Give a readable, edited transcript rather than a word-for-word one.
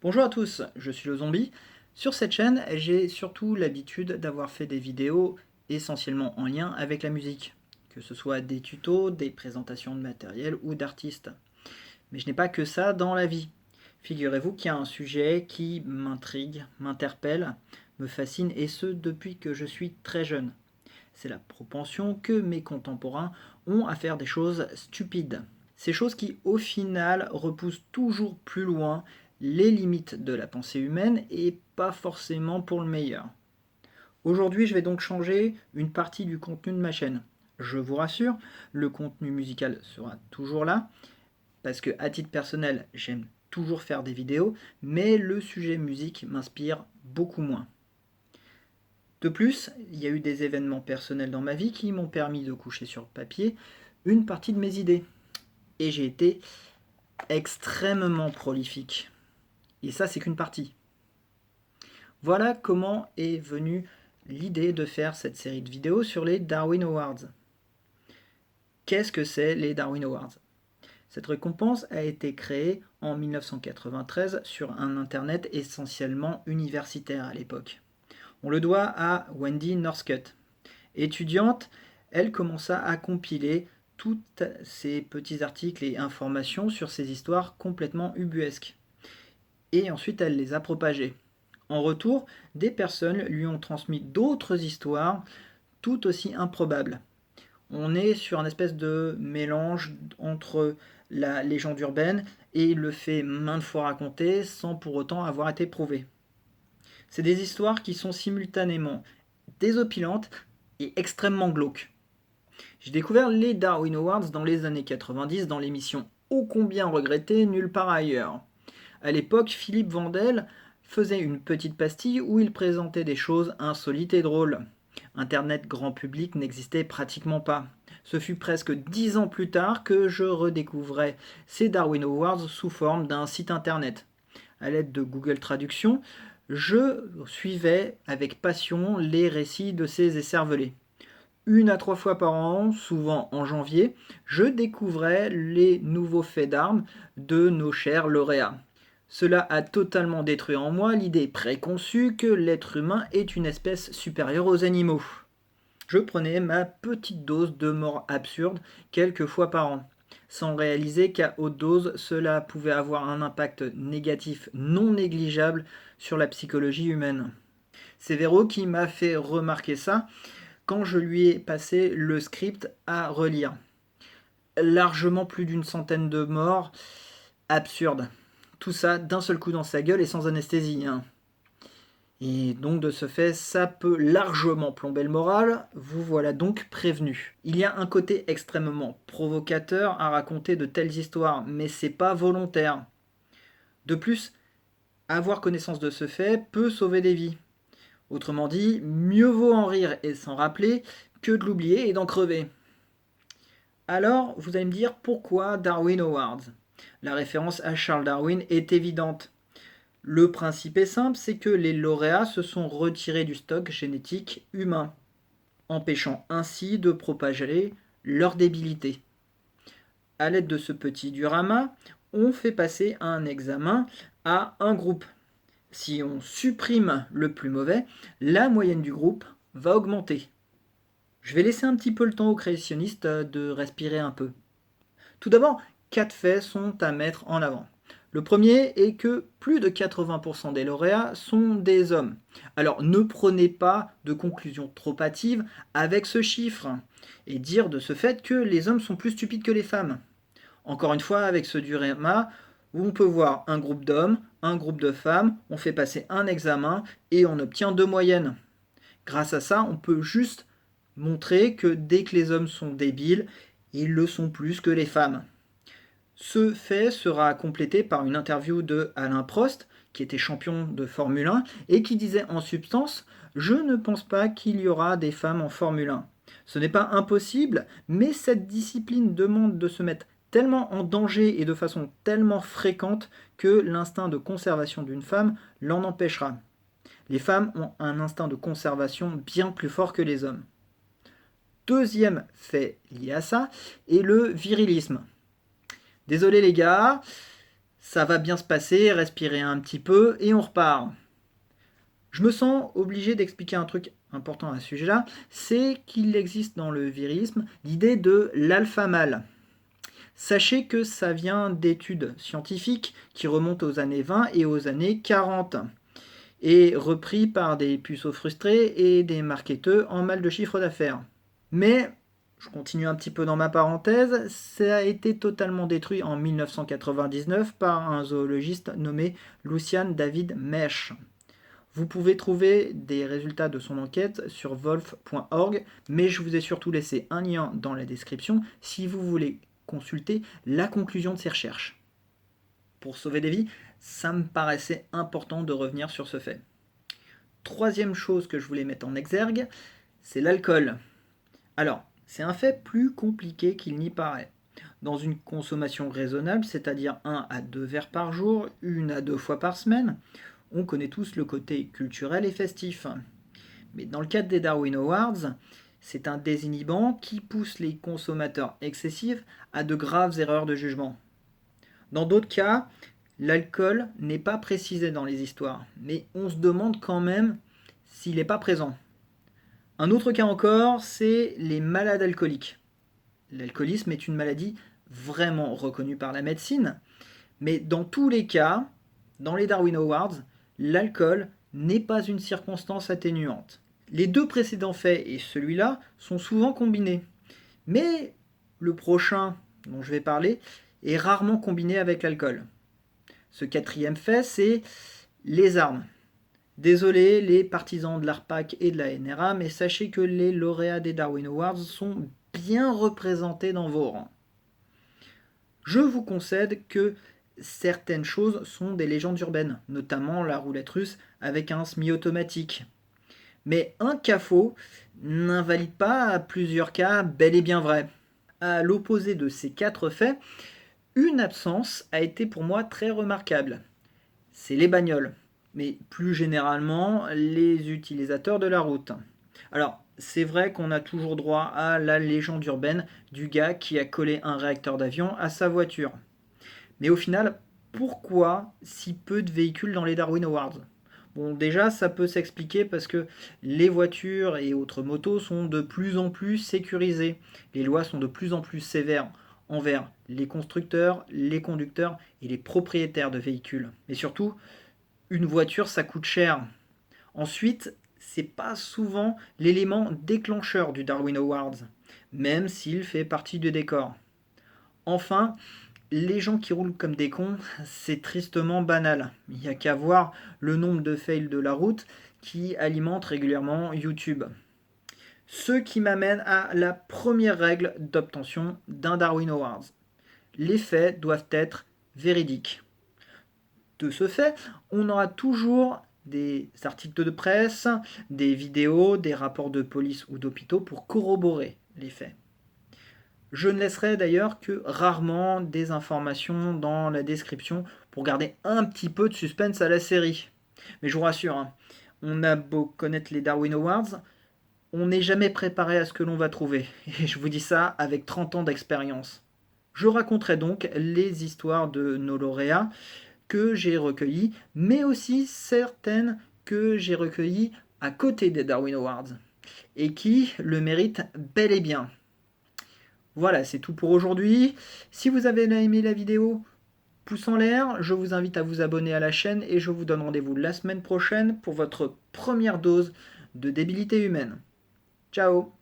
Bonjour à tous, je suis le Zombie. Sur cette chaîne, j'ai surtout l'habitude d'avoir fait des vidéos essentiellement en lien avec la musique, que ce soit des tutos, des présentations de matériel ou d'artistes. Mais je n'ai pas que ça dans la vie. Figurez-vous qu'il y a un sujet qui m'intrigue, m'interpelle, me fascine, et ce depuis que je suis très jeune. C'est la propension que mes contemporains ont à faire des choses stupides. Ces choses qui, au final, repoussent toujours plus loin les limites de la pensée humaine et pas forcément pour le meilleur. Aujourd'hui, je vais donc changer une partie du contenu de ma chaîne. Je vous rassure, le contenu musical sera toujours là, parce que à titre personnel, j'aime toujours faire des vidéos, mais le sujet musique m'inspire beaucoup moins. De plus, il y a eu des événements personnels dans ma vie qui m'ont permis de coucher sur papier une partie de mes idées. Et j'ai été extrêmement prolifique. Et ça, c'est qu'une partie. Voilà comment est venue l'idée de faire cette série de vidéos sur les Darwin Awards. Qu'est-ce que c'est les Darwin Awards? Cette récompense a été créée en 1993 sur un internet essentiellement universitaire à l'époque. On le doit à Wendy Northcutt. Étudiante, elle commença à compiler tous ces petits articles et informations sur ces histoires complètement ubuesques. Et ensuite, elle les a propagées. En retour, des personnes lui ont transmis d'autres histoires tout aussi improbables. On est sur une espèce de mélange entre la légende urbaine et le fait maintes fois raconté sans pour autant avoir été prouvé. C'est des histoires qui sont simultanément désopilantes et extrêmement glauques. J'ai découvert les Darwin Awards dans les années 90 dans l'émission Ô combien regretté nulle part ailleurs. À l'époque, Philippe Vandel faisait une petite pastille où il présentait des choses insolites et drôles. Internet grand public n'existait pratiquement pas. Ce fut presque 10 ans plus tard que je redécouvrais ces Darwin Awards sous forme d'un site internet. À l'aide de Google Traduction, je suivais avec passion les récits de ces écervelés. 1 à 3 fois par an, souvent en janvier, je découvrais les nouveaux faits d'armes de nos chers lauréats. Cela a totalement détruit en moi l'idée préconçue que l'être humain est une espèce supérieure aux animaux. Je prenais ma petite dose de mort absurde quelques fois par an, sans réaliser qu'à haute dose, cela pouvait avoir un impact négatif non négligeable sur la psychologie humaine. C'est Véro qui m'a fait remarquer ça quand je lui ai passé le script à relire. Largement plus d'une centaine de morts, absurde. Tout ça d'un seul coup dans sa gueule et sans anesthésie. Et donc de ce fait, ça peut largement plomber le moral, vous voilà donc prévenu. Il y a un côté extrêmement provocateur à raconter de telles histoires, mais c'est pas volontaire. De plus, avoir connaissance de ce fait peut sauver des vies. Autrement dit, mieux vaut en rire et s'en rappeler que de l'oublier et d'en crever. Alors, vous allez me dire pourquoi Darwin Awards? La référence à Charles Darwin est évidente. Le principe est simple, c'est que les lauréats se sont retirés du stock génétique humain, empêchant ainsi de propager leur débilité. À l'aide de ce petit diorama, on fait passer un examen à un groupe. Si on supprime le plus mauvais, la moyenne du groupe va augmenter. Je vais laisser un petit peu le temps aux créationnistes de respirer un peu. Tout d'abord, 4 faits sont à mettre en avant. Le premier est que plus de 80% des lauréats sont des hommes. Alors ne prenez pas de conclusions trop hâtives avec ce chiffre et dire de ce fait que les hommes sont plus stupides que les femmes. Encore une fois, avec ce diorama, on peut voir un groupe d'hommes, un groupe de femmes, on fait passer un examen et on obtient 2 moyennes. Grâce à ça, on peut juste montrer que dès que les hommes sont débiles, ils le sont plus que les femmes. Ce fait sera complété par une interview de Alain Prost, qui était champion de Formule 1, et qui disait en substance « Je ne pense pas qu'il y aura des femmes en Formule 1. Ce n'est pas impossible, mais cette discipline demande de se mettre tellement en danger et de façon tellement fréquente que l'instinct de conservation d'une femme l'en empêchera. Les femmes ont un instinct de conservation bien plus fort que les hommes. » deuxième fait lié à ça est le virilisme. Désolé les gars, ça va bien se passer, respirez un petit peu et on repart. Je me sens obligé d'expliquer un truc important à ce sujet-là, c'est qu'il existe dans le virilisme l'idée de l'alpha mâle. Sachez que ça vient d'études scientifiques qui remontent aux années 20 et aux années 40, et repris par des puceaux frustrés et des marketeurs en mal de chiffre d'affaires. Mais, je continue un petit peu dans ma parenthèse, ça a été totalement détruit en 1999 par un zoologiste nommé Lucian David Mesh. Vous pouvez trouver des résultats de son enquête sur wolf.org, mais je vous ai surtout laissé un lien dans la description si vous voulez consulter la conclusion de ses recherches. Pour sauver des vies, ça me paraissait important de revenir sur ce fait. Troisième chose que je voulais mettre en exergue, c'est l'alcool. Alors, c'est un fait plus compliqué qu'il n'y paraît. Dans une consommation raisonnable, c'est-à-dire 1 à 2 verres par jour, 1 à 2 fois par semaine, on connaît tous le côté culturel et festif. Mais dans le cadre des Darwin Awards, c'est un désinhibant qui pousse les consommateurs excessifs à de graves erreurs de jugement. Dans d'autres cas, l'alcool n'est pas précisé dans les histoires, mais on se demande quand même s'il n'est pas présent. Un autre cas encore, c'est les malades alcooliques. L'alcoolisme est une maladie vraiment reconnue par la médecine, mais dans tous les cas, dans les Darwin Awards, l'alcool n'est pas une circonstance atténuante. Les deux précédents faits et celui-là sont souvent combinés, mais le prochain dont je vais parler est rarement combiné avec l'alcool. Ce quatrième fait, c'est les armes. Désolé les partisans de l'ARPAC et de la NRA, mais sachez que les lauréats des Darwin Awards sont bien représentés dans vos rangs. Je vous concède que certaines choses sont des légendes urbaines, notamment la roulette russe avec un semi-automatique. Mais un cas faux n'invalide pas plusieurs cas bel et bien vrais. À l'opposé de ces 4 faits, une absence a été pour moi très remarquable. C'est les bagnoles, mais plus généralement les utilisateurs de la route. Alors, c'est vrai qu'on a toujours droit à la légende urbaine du gars qui a collé un réacteur d'avion à sa voiture. Mais au final, pourquoi si peu de véhicules dans les Darwin Awards ? Bon, déjà, ça peut s'expliquer parce que les voitures et autres motos sont de plus en plus sécurisées. Les lois sont de plus en plus sévères envers les constructeurs, les conducteurs et les propriétaires de véhicules. Mais surtout, une voiture, ça coûte cher. Ensuite, c'est pas souvent l'élément déclencheur du Darwin Awards, même s'il fait partie du décor. Enfin, les gens qui roulent comme des cons, c'est tristement banal. Il n'y a qu'à voir le nombre de fails de la route qui alimentent régulièrement YouTube. Ce qui m'amène à la première règle d'obtention d'un Darwin Awards. Les faits doivent être véridiques. De ce fait, on aura toujours des articles de presse, des vidéos, des rapports de police ou d'hôpitaux pour corroborer les faits. Je ne laisserai d'ailleurs que rarement des informations dans la description pour garder un petit peu de suspense à la série. Mais je vous rassure, on a beau connaître les Darwin Awards, on n'est jamais préparé à ce que l'on va trouver. Et je vous dis ça avec 30 ans d'expérience. Je raconterai donc les histoires de nos lauréats que j'ai recueillies, mais aussi certaines que j'ai recueillies à côté des Darwin Awards, et qui le méritent bel et bien. Voilà, c'est tout pour aujourd'hui. Si vous avez aimé la vidéo, pouce en l'air, je vous invite à vous abonner à la chaîne et je vous donne rendez-vous la semaine prochaine pour votre première dose de débilité humaine. Ciao!